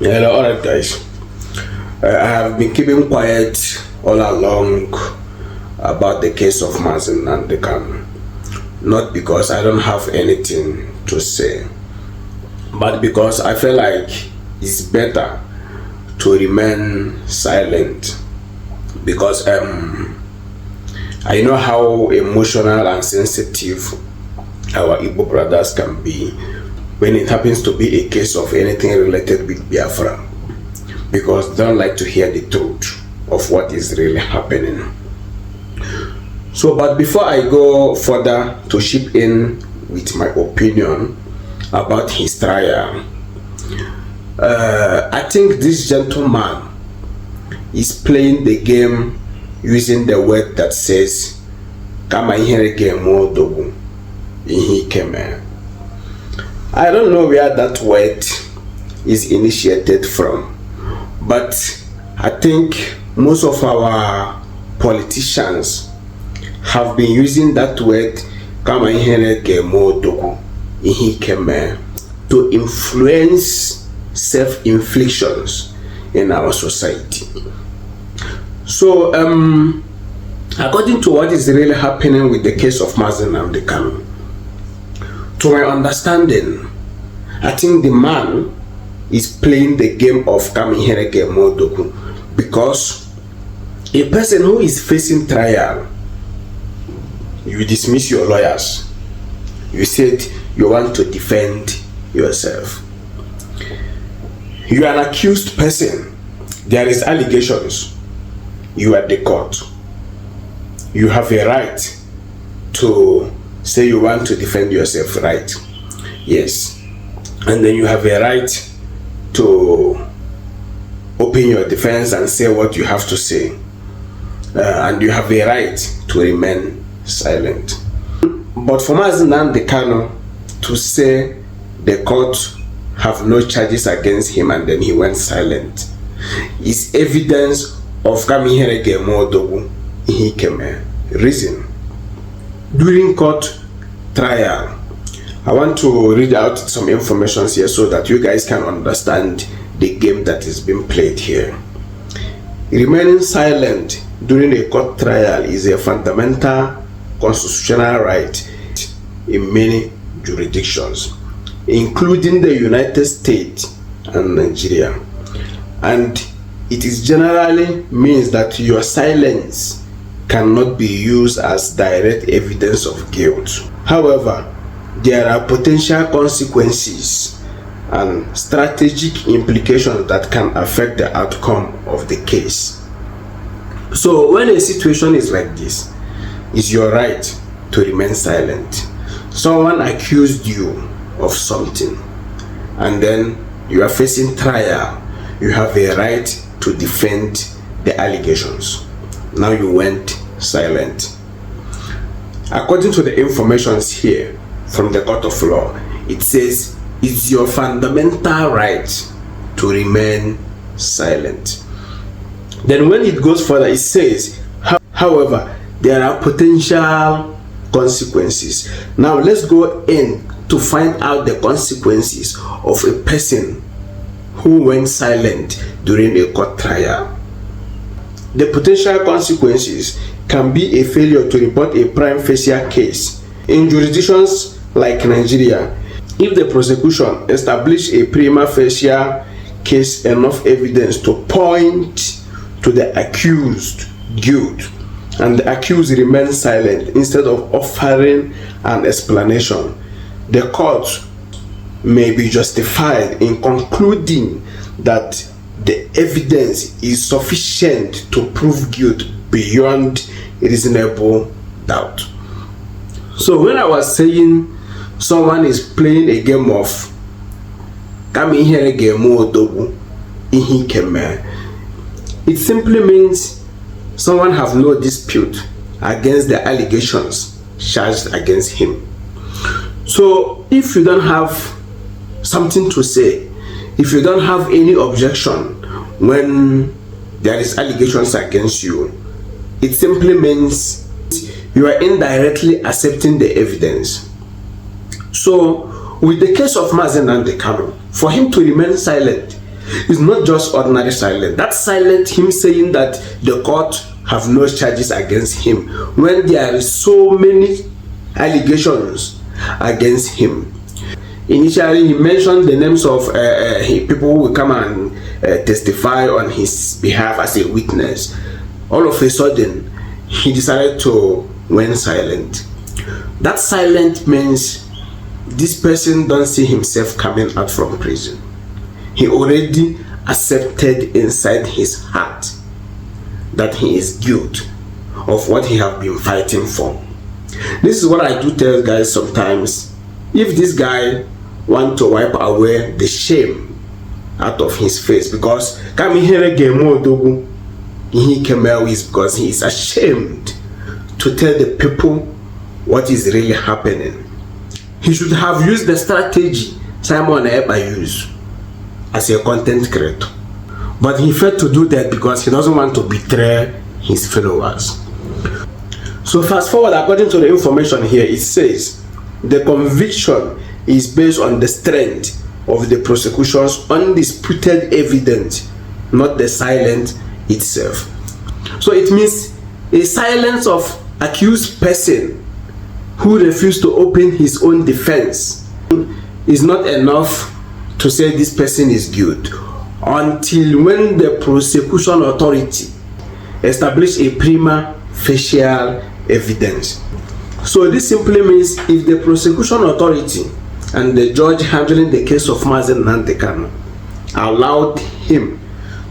Hello, alright, guys. I have been keeping quiet all along about the case of Nnamdi Kanu. Not because I don't have anything to say, but because I feel like it's better to remain silent. Because I know how emotional and sensitive our Igbo brothers can be when it happens to be a case of anything related with Biafra, because they don't like to hear the truth of what is really happening. So, but before I go further to chip in with my opinion about his trial, I think this gentleman is playing the game using the word that says "Kama ihere game dogu ihi keme." I don't know where that word is initiated from, but I think most of our politicians have been using that word "Kama ihere game dogu ihi keme" to influence self-inflictions in our society. So, according to what is really happening with the case of Nnamdi Kanu, to my understanding, I think the man is playing the game of Kamihereke Modoku, because a person who is facing trial, you dismiss your lawyers. You said you want to defend yourself. You are an accused person. There is allegations. You are the court. You have a right to say you want to defend yourself, right? Yes. And then you have a right to open your defense and say what you have to say. And you have a right to remain silent. But for Nnamdi Kanu to say the court have no charges against him and then he went silent is evidence of Kamihereke Modogu Ihikeme. Reason. During court trial, I want to read out some information here so that you guys can understand the game that is being played here. Remaining silent during a court trial is a fundamental constitutional right in many jurisdictions, including the United States and Nigeria. And it is generally means that your silence cannot be used as direct evidence of guilt. However, there are potential consequences and strategic implications that can affect the outcome of the case. So when a situation is like this, it's your right to remain silent. Someone accused you of something, and then you are facing trial. You have a right to defend the allegations. Now you went silent. According to the information here from the court of law, it says it's your fundamental right to remain silent. Then when it goes further, it says, however, there are potential consequences. Now let's go in to find out the consequences of a person who went silent during a court trial. The potential consequences can be a failure to report a prima facie case. In jurisdictions like Nigeria, if the prosecution establish a prima facie case enough evidence to point to the accused guilt, and the accused remains silent instead of offering an explanation, the court may be justified in concluding that the evidence is sufficient to prove guilt beyond reasonable doubt. So when I was saying someone is playing a game of Kamihereke Modogu Ihikeme, it simply means someone have no dispute against the allegations charged against him. So if you don't have something to say, if you don't have any objection when there is allegations against you, it simply means you are indirectly accepting the evidence. So with the case of Nnamdi Kanu, for him to remain silent It's not just ordinary silence. That silence, him saying that the court have no charges against him, when there is so many allegations against him. Initially, he mentioned the names of people who will come and testify on his behalf as a witness. All of a sudden, he decided to went silent. That silent means this person don't see himself coming out from prison. He already accepted inside his heart that he is guilty of what he have been fighting for. This is what I do tell guys sometimes. If this guy want to wipe away the shame out of his face, because he came out is because he is ashamed to tell the people what is really happening. He should have used the strategy Simon Ekpa used as a content creator, but he failed to do that because he doesn't want to betray his followers. So fast forward, according to the information here, it says the conviction is based on the strength of the prosecution's undisputed evidence, not the silence itself. So it means a silence of accused person who refused to open his own defense is not enough to say this person is guilty until when the prosecution authority establish a prima facie evidence. So this simply means if the prosecution authority and the judge handling the case of Nnamdi Kanu allowed him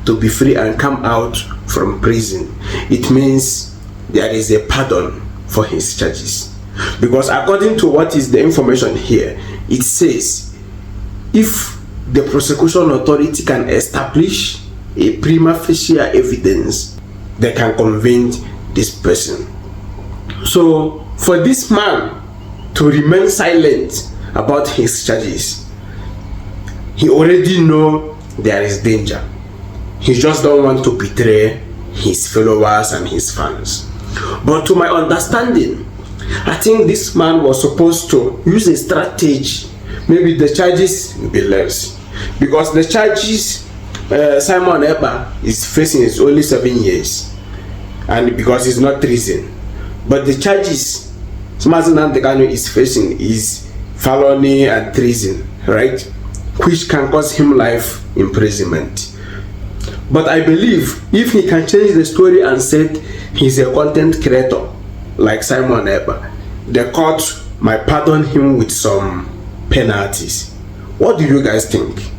to be free and come out from prison, it means there is a pardon for his charges. Because according to what is the information here, it says if the prosecution authority can establish a prima facie evidence, they can convict this person. So for this man to remain silent about his charges, he already know there is danger. He just don't want to betray his followers and his fans. But to my understanding, I think this man was supposed to use a strategy. Maybe the charges will be less, because the charges Simon Ekpa is facing is only 7 years, and because it's not treason. But the charges Nnamdi Kanu is facing is felony and treason, right? Which can cause him life imprisonment. But I believe if he can change the story and say he's a content creator like Simon Ekpa, the court might pardon him with some penalties. What do you guys think?